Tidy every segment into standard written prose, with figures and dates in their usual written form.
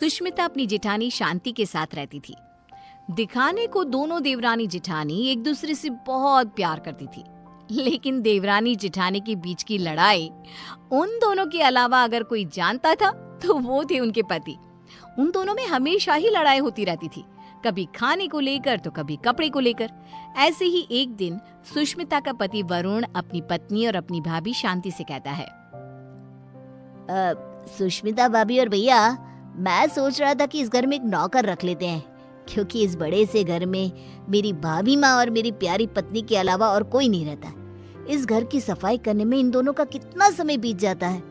सुष्मिता अपनी जेठानी शांति के साथ रहती थी। दिखाने को दोनों देवरानी जेठानी एक दूसरे से बहुत प्यार करती थी, लेकिन देवरानी जेठानी के बीच की लड़ाई उन दोनों के अलावा अगर कोई जानता था तो वो थे उनके पति। उन दोनों में हमेशा ही लड़ाई होती रहती थी, कभी खाने को लेकर तो कभी कपड़े को लेकर। ऐसे ही एक दिन सुष्मिता का पति वरुण अपनी पत्नी और अपनी भाभी शांति से कहता है, सुष्मिता भाभी और भैया, मैं सोच रहा था कि इस घर में एक नौकर रख लेते हैं, क्योंकि इस बड़े से घर में मेरी भाभी माँ और मेरी प्यारी पत्नी के अलावा और कोई नहीं रहता। इस घर की सफाई करने में इन दोनों का कितना समय बीत जाता है,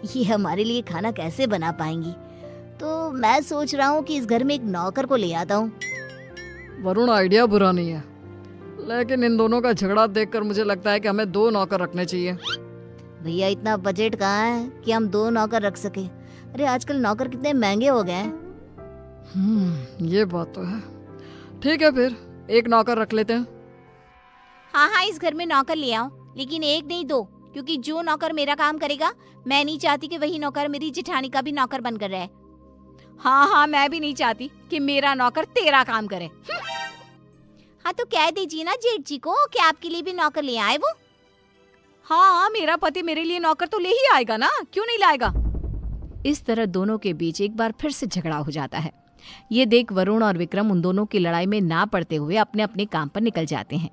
ये हमारे लिए खाना कैसे बना पाएंगी। तो मैं सोच रहा हूँ कि इस घर में एक नौकर को ले आता हूँ। वरुण, आइडिया बुरा नहीं है, लेकिन इन दोनों का झगड़ा देखकर मुझे लगता है कि हमें 2 नौकर रखने चाहिए। भैया, इतना बजट कहाँ है कि हम 2 नौकर रख सके। अरे आजकल नौकर कितने महंगे हो गए हैं। ये बात तो है। ठीक है, फिर 1 नौकर रख लेते हैं। हाँ, इस घर में नौकर ले आओ, लेकिन 1 नहीं 2, क्योंकि जो नौकर मेरा काम करेगा, मैं नहीं चाहती कि वही नौकर मेरी जेठानी का भी नौकर बनकर रहे। हाँ, मैं भी नहीं चाहती कि मेरा नौकर तेरा काम करे। हाँ, तो कह दीजिए ना जेठ जी को कि आपके लिए भी नौकर ले आए वो। हाँ, मेरा पति मेरे लिए नौकर तो ले ही आएगा ना, क्यों नहीं लाएगा। इस तरह दोनों के बीच एक बार फिर से झगड़ा हो जाता है। ये देख वरुण और विक्रम उन दोनों की लड़ाई में ना पड़ते हुए अपने अपने काम पर निकल जाते हैं,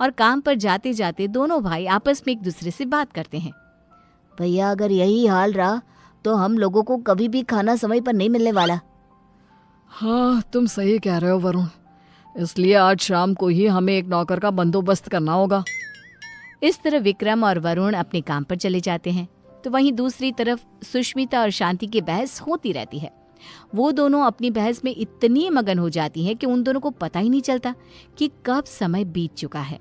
और काम पर जाते जाते दोनों भाई आपस में एक दूसरे से बात करते हैं। भैया, अगर यही हाल रहा तो हम लोगों को कभी भी खाना समय पर नहीं मिलने वाला। हाँ, तुम सही कह रहे हो वरुण, इसलिए आज शाम को ही हमें एक नौकर का बंदोबस्त करना होगा। इस तरह विक्रम और वरुण अपने काम पर चले जाते हैं, तो वहीं दूसरी तरफ सुष्मिता और शांति की बहस होती रहती है। वो दोनों अपनी बहस में इतनी मगन हो जाती हैं कि उन दोनों को पता ही नहीं चलता कि कब समय बीत चुका है।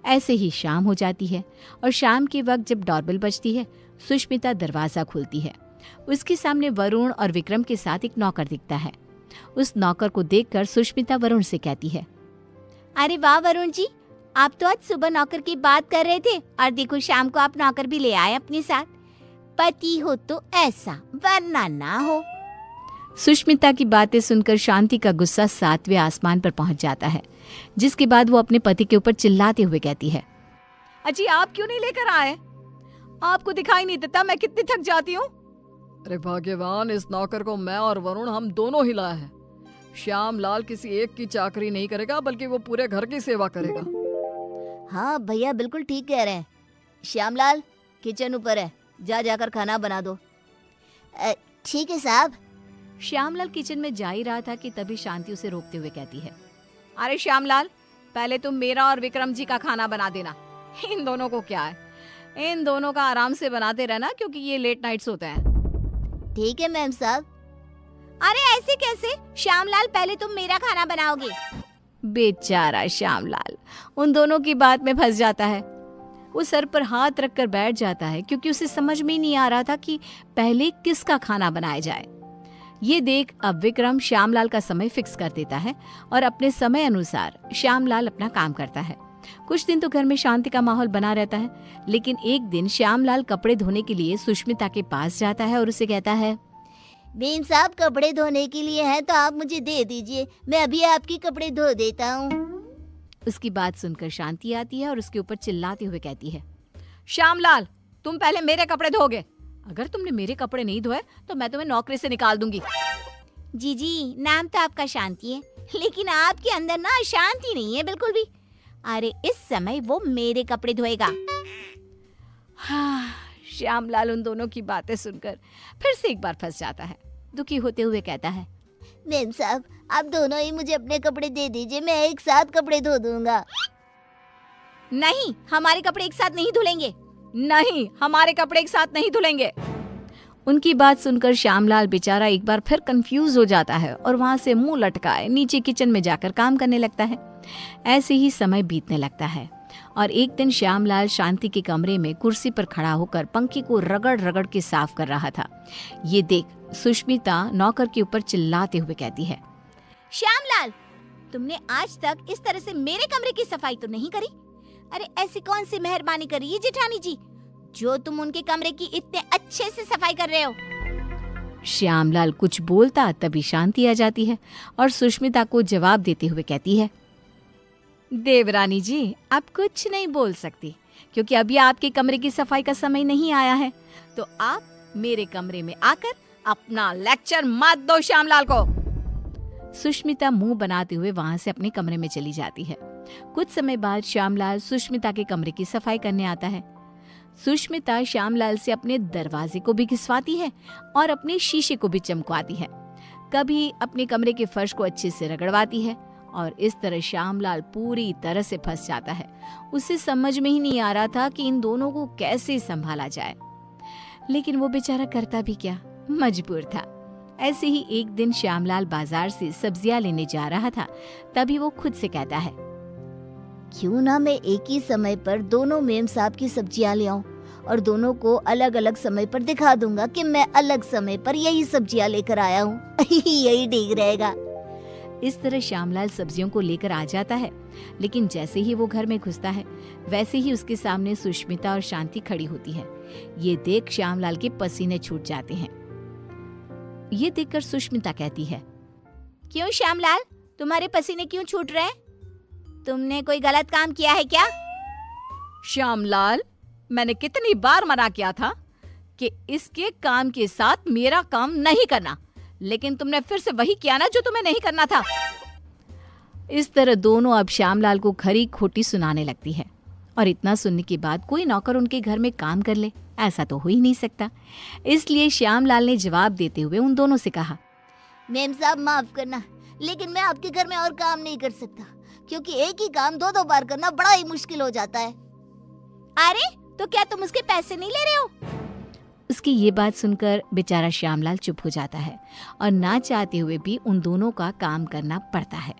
ऐसे ही शाम हो जाती है, और शाम के वक्त जब डोरबेल बजती है, सुष्मिता दरवाजा खोलती है। उसके सामने वरुण और विक्रम के साथ एक नौकर दिखता है। उस नौकर को देखकर सुष्मिता वरुण से कहती है, अरे वाह वरुण जी, आप तो आज सुबह नौकर की बात कर रहे थे, और देखो शाम को आप नौकर भी ले आए अपने साथ। पति हो तो ऐसा, वरना ना हो। सुष्मिता की बातें सुनकर शांति का गुस्सा 7वें आसमान पर पहुंच जाता है, जिसके बाद वो अपने पति के ऊपर चिल्लाते हुए कहती है, अजी आप क्यों नहीं लेकर आए? आपको दिखाई नहीं देता मैं कितनी थक जाती हूँ। अरे भाग्यवान, इस नौकर को मैं और वरुण हम दोनों ही लाए हैं। श्याम लाल किसी एक की चाकरी नहीं करेगा, बल्कि वो पूरे घर की सेवा करेगा। हाँ भैया, बिल्कुल ठीक कह रहे हैं। श्यामलाल, किचन ऊपर है, जाकर खाना बना दो। ठीक है साहब। श्यामलाल किचन में जा ही रहा था कि तभी शांति उसे रोकते हुए कहती है, अरे श्यामलाल, पहले तुम मेरा और विक्रम जी का खाना बना देना। इन दोनों को क्या है, इन दोनों का आराम से बनाते रहना, क्योंकि ये लेट नाइट्स होते हैं। ठीक है मैम साहब। अरे ऐसे कैसे? श्यामलाल, पहले तुम मेरा खाना बनाओगे। बेचारा श्यामलाल उन दोनों की बात में फंस जाता है। वो सर पर हाथ रखकर बैठ जाता है, क्योंकि उसे समझ में ही नहीं आ रहा था कि पहले किसका खाना बनाया जाए। ये देख अब विक्रम श्यामलाल का समय फिक्स कर देता है, और अपने समय अनुसार श्यामलाल अपना काम करता है। कुछ दिन तो घर में शांति का माहौल बना रहता है, लेकिन एक दिन श्यामलाल कपड़े धोने के लिए सुष्मिता के पास जाता है और उसे कहता है, बीम साहब, कपड़े धोने के लिए है तो आप मुझे दे दीजिए, मैं अभी आपके कपड़े धो देता हूँ। उसकी बात सुनकर शांति आती है और उसके ऊपर चिल्लाते हुए कहती है, श्यामलाल, तुम पहले मेरे कपड़े धोगे। अगर तुमने मेरे कपड़े नहीं धोए तो मैं तुम्हें नौकरी से निकाल दूंगी। जी, नाम तो आपका शांति है, लेकिन आपके अंदर ना शांति नहीं है बिल्कुल भी। अरे इस समय वो मेरे कपड़े धोएगा। हाँ, श्यामलाल उन दोनों की बातें सुनकर फिर से एक बार फंस जाता है। दुखी होते हुए कहता है, मैम साहब, आप दोनों ही मुझे अपने कपड़े दे दीजिए, मैं एक साथ कपड़े धो दूंगा। नहीं, हमारे कपड़े एक साथ नहीं धुलेंगे। नहीं, हमारे कपड़े एक साथ नहीं धुलेंगे। उनकी बात सुनकर श्यामलाल बेचारा एक बार फिर कंफ्यूज हो जाता है, और वहां से मुंह लटकाए नीचे किचन में जाकर काम करने लगता है। ऐसे ही समय बीतने लगता है, और एक दिन श्यामलाल शांति के कमरे में कुर्सी पर खड़ा होकर पंखे को रगड़ रगड़ के साफ कर रहा था। ये देख सुष्मिता नौकर के ऊपर चिल्लाते हुए कहती है, श्यामलाल, तुमने आज तक इस तरह से मेरे कमरे की सफाई तो नहीं करी। अरे ऐसी कौन सी मेहरबानी करी है जेठानी जी, जो तुम उनके कमरे की इतने अच्छे से सफाई कर रहे हो। श्यामलाल कुछ बोलता तभी शांति आ जाती है और सुष्मिता को जवाब देते हुए कहती है, देवरानी जी, आप कुछ नहीं बोल सकती क्योंकि अभी आपके कमरे की सफाई का समय नहीं आया है, तो आप मेरे कमरे में आकर अपना लेक्चर मत दो श्यामलाल को। सुष्मिता मुंह बनाते हुए वहां से अपने कमरे में चली जाती है। कुछ समय बाद श्यामलाल सुष्मिता के कमरे की सफाई करने आता है। सुष्मिता श्यामलाल से अपने दरवाजे को भी घिसवाती है और अपने शीशे को भी चमकवाती है। कभी अपने कमरे के फर्श को अच्छे से रगड़वाती है और इस तरह श्यामलाल पूरी तरह से फंस जाता है। उसे समझ में ही नहीं आ रहा था कि इन दोनों को कैसे संभाला जाए, लेकिन वो बेचारा करता भी क्या, मजबूर था। ऐसे ही एक दिन श्यामलाल बाजार से सब्जियां लेने जा रहा था, तभी वो खुद से कहता है, क्यों ना मैं एक ही समय पर दोनों मेम साहब की सब्जियां ले आऊं और दोनों को अलग अलग समय पर दिखा दूंगा कि मैं अलग समय पर यही सब्जियां लेकर आया हूँ। यही ठीक रहेगा। इस तरह श्यामलाल सब्जियों को लेकर आ जाता है, लेकिन जैसे ही वो घर में घुसता है वैसे ही उसके सामने सुष्मिता और शांति खड़ी होती है। ये देख श्यामलाल के पसीने छूट जाते हैं। ये देखकर सुष्मिता कहती है, क्यों श्यामलाल, तुम्हारे पसीने क्यों छूट रहे हैं? तुमने कोई गलत काम किया है क्या? श्यामलाल, मैंने कितनी बार मना किया था कि इसके काम के साथ मेरा काम नहीं करना, लेकिन तुमने फिर से वही किया ना जो तुम्हें नहीं करना था। इस तरह दोनों अब श्यामलाल को खरी खोटी सुनाने लगती है और इतना सुनने के बाद कोई नौकर उनके घर में काम कर ले, ऐसा तो हो ही नहीं सकता। इसलिए श्यामलाल ने जवाब देते हुए उन दोनों से कहा, मेम साहब माफ करना, लेकिन मैं आपके घर में और काम नहीं कर सकता क्योंकि एक ही काम दो बार करना बड़ा ही मुश्किल हो जाता है। अरे तो क्या तुम उसके पैसे नहीं ले रहे हो? उसकी ये बात सुनकर बेचारा श्यामलाल चुप हो जाता है और ना चाहते हुए भी उन दोनों का काम करना पड़ता है।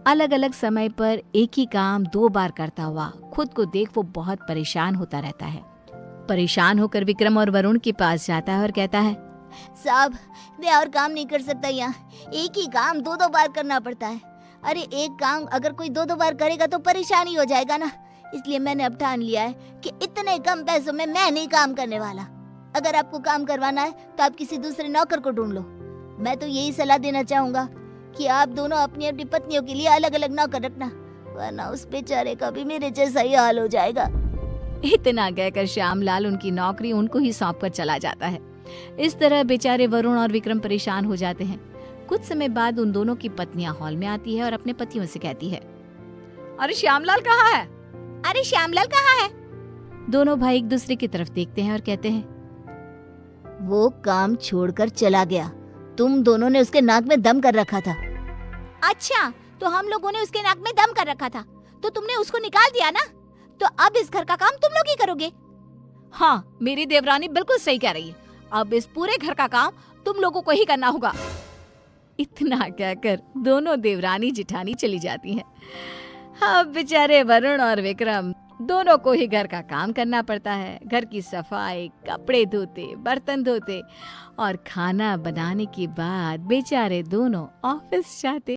अलग अलग समय पर एक ही काम 2 बार करता हुआ खुद को देख वो बहुत परेशान होता रहता है। परेशान होकर विक्रम और वरुण के पास जाता है और कहता है, साहब मैं और काम नहीं कर सकता, यहाँ एक ही काम 2 बार करना पड़ता है। अरे एक काम अगर कोई 2 बार करेगा तो परेशानी हो जाएगा ना, इसलिए मैंने अब ठान लिया है कि इतने कम पैसों में मैं नहीं काम करने वाला। अगर आपको काम करवाना है तो आप किसी दूसरे नौकर को ढूंढ लो। मैं तो यही सलाह देना चाहूंगा कि आप दोनों अपनी अपनी पत्नियों के लिए अलग अलग नौकर रखना, वरना उस बेचारे का भी मेरे जैसा ही हाल हो जाएगा। इतना कहकर श्यामलाल उनकी नौकरी उनको ही सौंप कर चला जाता है। इस तरह बेचारे वरुण और विक्रम परेशान हो जाते हैं। कुछ समय बाद उन दोनों की पत्नियां हॉल में आती है और अपने पतियों से कहती है, अरे श्यामलाल कहाँ है? अरे श्यामलाल कहाँ है? दोनों भाई एक दूसरे की तरफ देखते हैं और कहते हैं, वो काम छोड़कर चला गया, तुम दोनों ने उसके नाक में दम कर रखा था। अच्छा, तो हम लोगों ने उसके नाक में दम कर रखा था तो तुमने उसको निकाल दिया ना, तो अब इस घर का काम तुम लोग ही करोगे। हाँ, मेरी देवरानी बिल्कुल सही कह रही है, अब इस पूरे घर का काम तुम लोगों को ही करना होगा। इतना कहकर दोनों देवरानी जिठानी चली जाती हैं। अब बेचारे वरुण और विक्रम दोनों को ही घर का काम करना पड़ता है। घर की सफाई, कपड़े धोते, बर्तन धोते और खाना बनाने के बाद बेचारे दोनों ऑफिस जाते।